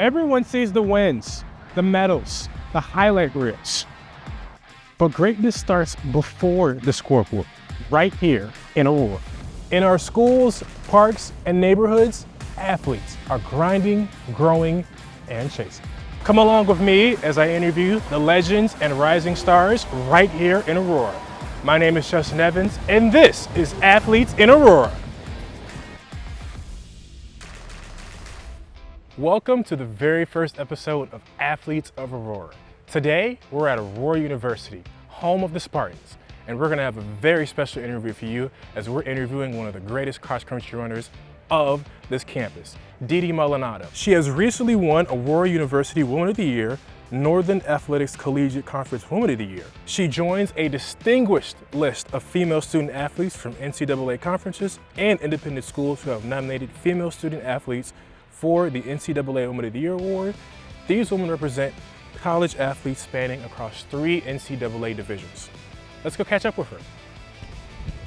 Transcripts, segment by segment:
Everyone sees the wins, the medals, the highlight reels. But greatness starts before the scoreboard, right here in Aurora. In our schools, parks, and neighborhoods, athletes are grinding, growing, and chasing. Come along with me as I interview the legends and rising stars right here in Aurora. My name is Justin Evans, and this is Athletes in Aurora. Welcome to the very first episode of Athletes of Aurora. Today, we're at Aurora University, home of the Spartans, and we're gonna have a very special interview for you as we're interviewing one of the greatest cross-country runners of this campus, Deedee Malanado. She has recently won Aurora University Woman of the Year, Northern Athletics Collegiate Conference Woman of the Year. She joins a distinguished list of female student athletes from NCAA conferences and independent schools who have nominated female student athletes for the NCAA Woman of the Year award. These women represent college athletes spanning across 3 NCAA divisions. Let's go catch up with her.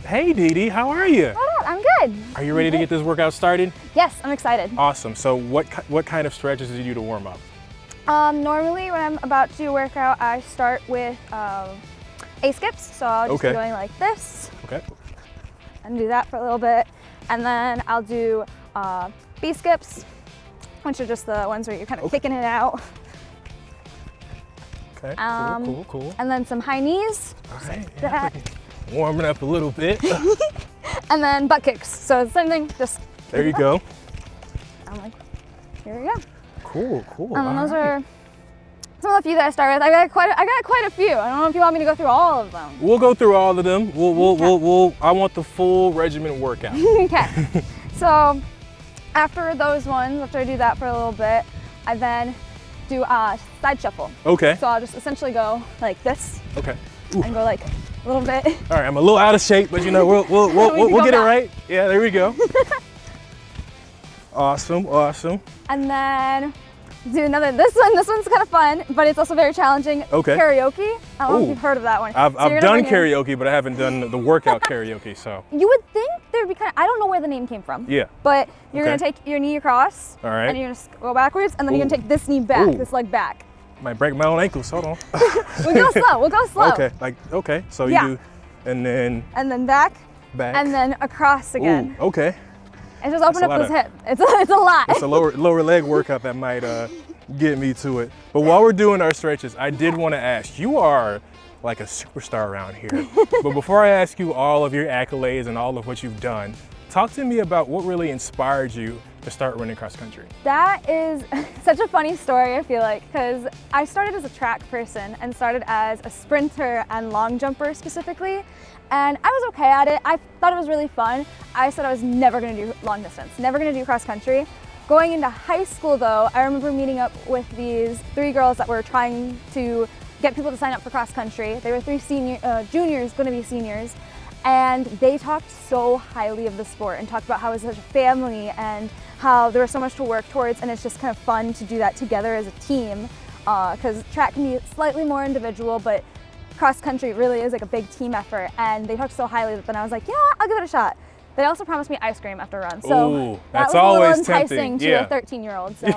Hey Deedee, how are you? What up? I'm good. Are you ready to get this workout started? Yes, I'm excited. Awesome. So what kind of stretches do you do to warm up? Normally when I'm about to do a workout, I start with A skips. So I'll just be going like this. Okay. And do that for a little bit. And then I'll do B skips, which are just the ones where you're kind of kicking it out. Okay, cool. And then some high knees. All right, like that. Warming up a little bit. And then butt kicks. So the same thing, just there you go. I'm like, here we go. Cool. And those are some of the few that I start with. I got quite a few. I don't know if you want me to go through all of them. We'll go through all of them. I want the full regimen workout. Okay. So after those ones, after I do that for a little bit, I then do a side shuffle. Okay. So I'll just essentially go like this. Okay. And go like a little bit. All right, I'm a little out of shape, but you know, we'll get it right. Yeah, there we go. Awesome. And then do another, this one's kind of fun, but it's also very challenging. Okay. Karaoke. I don't know if you've heard of that one. I've done karaoke, but I haven't done the workout karaoke, so. You would think there'd be I don't know where the name came from. Yeah. But you're gonna take your knee across. All right. And you're gonna go backwards, and then you're gonna take this knee back, this leg back. Might break my own ankles, hold on. We'll go slow. Okay, so you do, and then back, and then across again. Ooh, okay. And just open up those hips. It's a lot. It's a lower leg workout that might get me to it. But while we're doing our stretches, I did want to ask, you are like a superstar around here. But before I ask you all of your accolades and all of what you've done, talk to me about what really inspired you to start running cross country. That is such a funny story, I feel like, because I started as a track person and started as a sprinter and long jumper specifically. And I was okay at it. I thought it was really fun. I said I was never gonna do long distance, never gonna do cross country. Going into high school though, I remember meeting up with these 3 girls that were trying to get people to sign up for cross country. They were 3 juniors, gonna be seniors. And they talked so highly of the sport and talked about how it was such a family and how there was so much to work towards, and it's just kind of fun to do that together as a team, because track can be slightly more individual, but cross country really is like a big team effort. And they talked so highly that then I was like, you know what, I'll give it a shot. They also promised me ice cream after a run, so ooh, that was always a little enticing tempting. to a 13-year-old. So.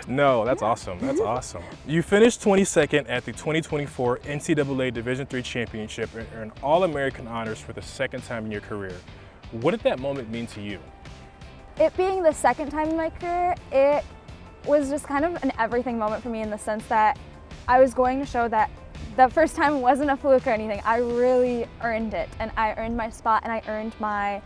No, that's awesome. That's awesome. You finished 22nd at the 2024 NCAA Division III Championship and earned All-American honors for the 2nd time in your career. What did that moment mean to you? It being the 2nd time in my career, it was just kind of an everything moment for me in the sense that I was going to show that the first time wasn't a fluke or anything. I really earned it, and I earned my spot, and I earned my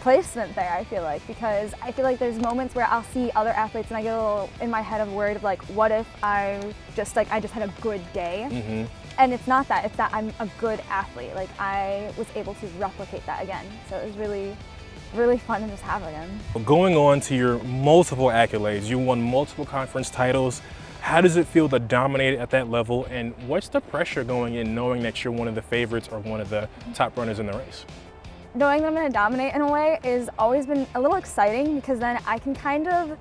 placement there, I feel like, because I feel like there's moments where I'll see other athletes and I get a little in my head of worried of like, what if I just had a good day? Mm-hmm. And it's not that, it's that I'm a good athlete. Like I was able to replicate that again. So it was really fun to just have again. Going on to your multiple accolades, you won multiple conference titles. How does it feel to dominate at that level, and what's the pressure going in knowing that you're one of the favorites or one of the top runners in the race? Knowing that I'm going to dominate in a way has always been a little exciting, because then I can kind of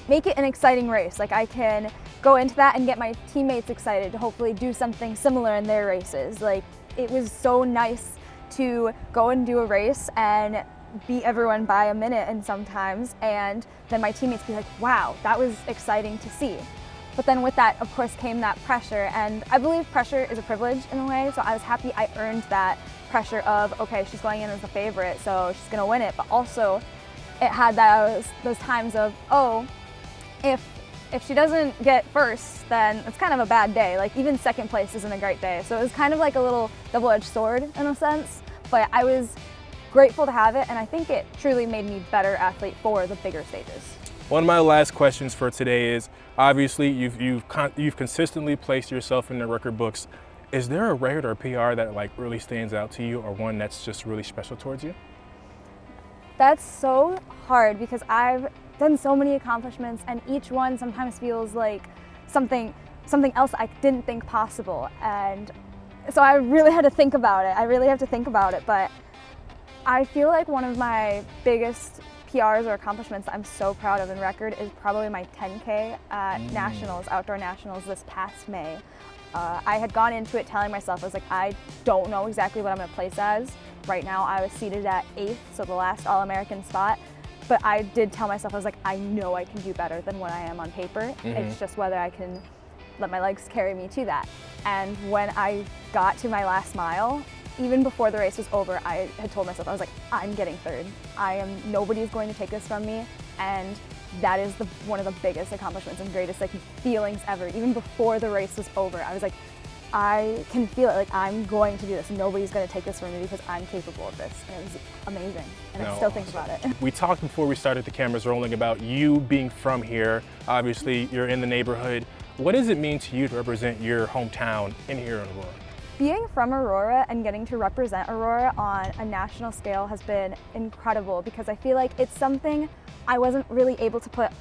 make it an exciting race. Like I can go into that and get my teammates excited to hopefully do something similar in their races. Like it was so nice to go and do a race and beat everyone by a minute and sometimes, and then my teammates be like, wow, that was exciting to see. But then with that, of course, came that pressure, and I believe pressure is a privilege in a way, so I was happy I earned that pressure of, okay, she's going in as the favorite, so she's gonna win it, but also it had those times of, oh, if she doesn't get first, then it's kind of a bad day. Like, even second place isn't a great day. So it was kind of like a little double-edged sword in a sense, but I was grateful to have it, and I think it truly made me a better athlete for the bigger stages. One of my last questions for today is, obviously you've consistently placed yourself in the record books. Is there a record or PR that like really stands out to you, or one that's just really special towards you? That's so hard because I've done so many accomplishments, and each one sometimes feels like something else I didn't think possible, and so I really had to think about it. I really have to think about it, but I feel like one of my biggest PRs or accomplishments that I'm so proud of in record is probably my 10K at Nationals, Outdoor Nationals this past May. I had gone into it telling myself, I was like, I don't know exactly what I'm gonna place as. Right now I was seated at 8th, so the last All-American spot. But I did tell myself, I was like, I know I can do better than what I am on paper. It's just whether I can let my legs carry me to that. And when I got to my last mile, even before the race was over, I had told myself, I was like, I'm getting third. Nobody's going to take this from me. And that is one of the biggest accomplishments and greatest feelings ever. Even before the race was over, I was like, I can feel it, like I'm going to do this. Nobody's going to take this from me because I'm capable of this. And it was amazing, and I still think about it. We talked before we started the cameras rolling about you being from here. Obviously, you're in the neighborhood. What does it mean to you to represent your hometown in here in Aurora? Being from Aurora and getting to represent Aurora on a national scale has been incredible because I feel like it's something I wasn't really able to put.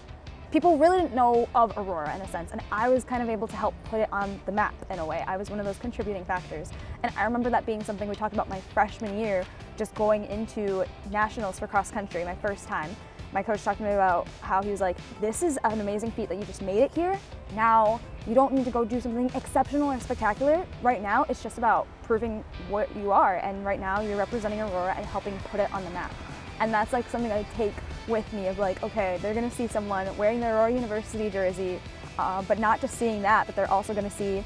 People really didn't know of Aurora in a sense, and I was kind of able to help put it on the map in a way. I was one of those contributing factors. And I remember that being something we talked about my freshman year, just going into nationals for cross country, my first time. My coach talked to me about how he was like, this is an amazing feat that you just made it here. Now, you don't need to go do something exceptional or spectacular. Right now, it's just about proving what you are. And right now, you're representing Aurora and helping put it on the map. And that's like something I take with me of like, okay, they're gonna see someone wearing their Aurora University jersey, but not just seeing that, but they're also gonna see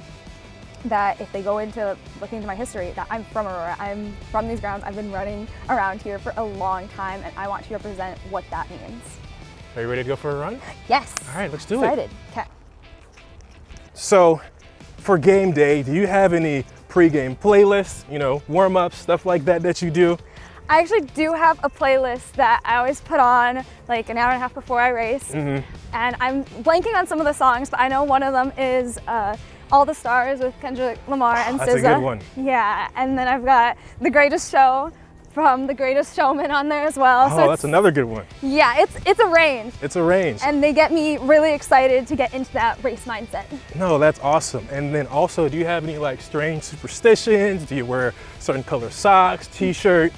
that if they go into looking into my history, that I'm from Aurora, I'm from these grounds, I've been running around here for a long time, and I want to represent what that means. Are you ready to go for a run? Yes. All right, let's do it. Okay. So, for game day, do you have any pre-game playlists, warm-ups, stuff like that you do? I actually do have a playlist that I always put on like an hour and a half before I race. And I'm blanking on some of the songs, but I know one of them is All the Stars with Kendrick Lamar and SZA. That's a good one. Yeah, and then I've got The Greatest Show from The Greatest Showman on there as well. Oh, so that's another good one. Yeah, it's a range. It's a range. And they get me really excited to get into that race mindset. No, that's awesome. And then also, do you have any like strange superstitions? Do you wear certain color socks, t-shirt?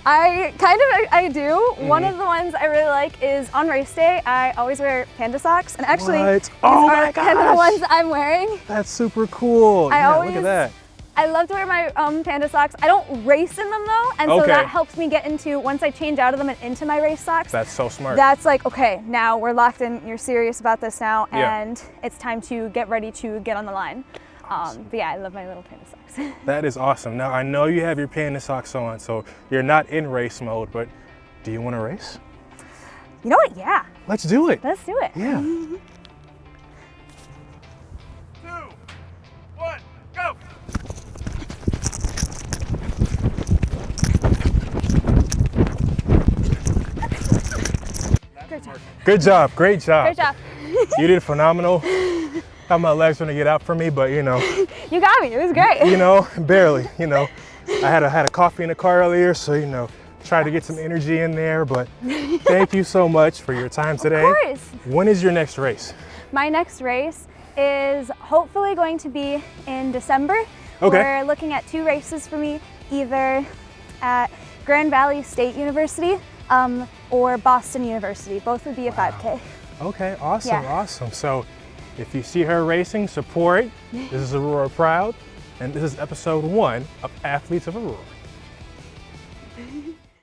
I do. One of the ones I really like is on race day, I always wear panda socks. And actually, these are kind of the ones I'm wearing. That's super cool. Look at that. I love to wear my panda socks. I don't race in them though, and so that helps me get into, once I change out of them and into my race socks. That's so smart. That's like, okay, now we're locked in, you're serious about this now, and it's time to get ready to get on the line. But yeah, I love my little panda socks. That is awesome. Now, I know you have your panda socks on, so you're not in race mode, but do you want to race? You know what? Yeah. Let's do it. Let's do it. Yeah. 2, 1, go! Great job. Good job. Great job. Great job. You did phenomenal. Thought my legs were gonna get out for me, but You got me. It was great. Barely. I had a coffee in the car earlier, so tried to get some energy in there. But thank you so much for your time today. Of course. When is your next race? My next race is hopefully going to be in December. Okay. We're looking at 2 races for me, either at Grand Valley State University or Boston University. Both would be a 5K. Okay, awesome, awesome. So if you see her racing, support. This is Aurora Proud, and this is episode 1 of Athletes of Aurora.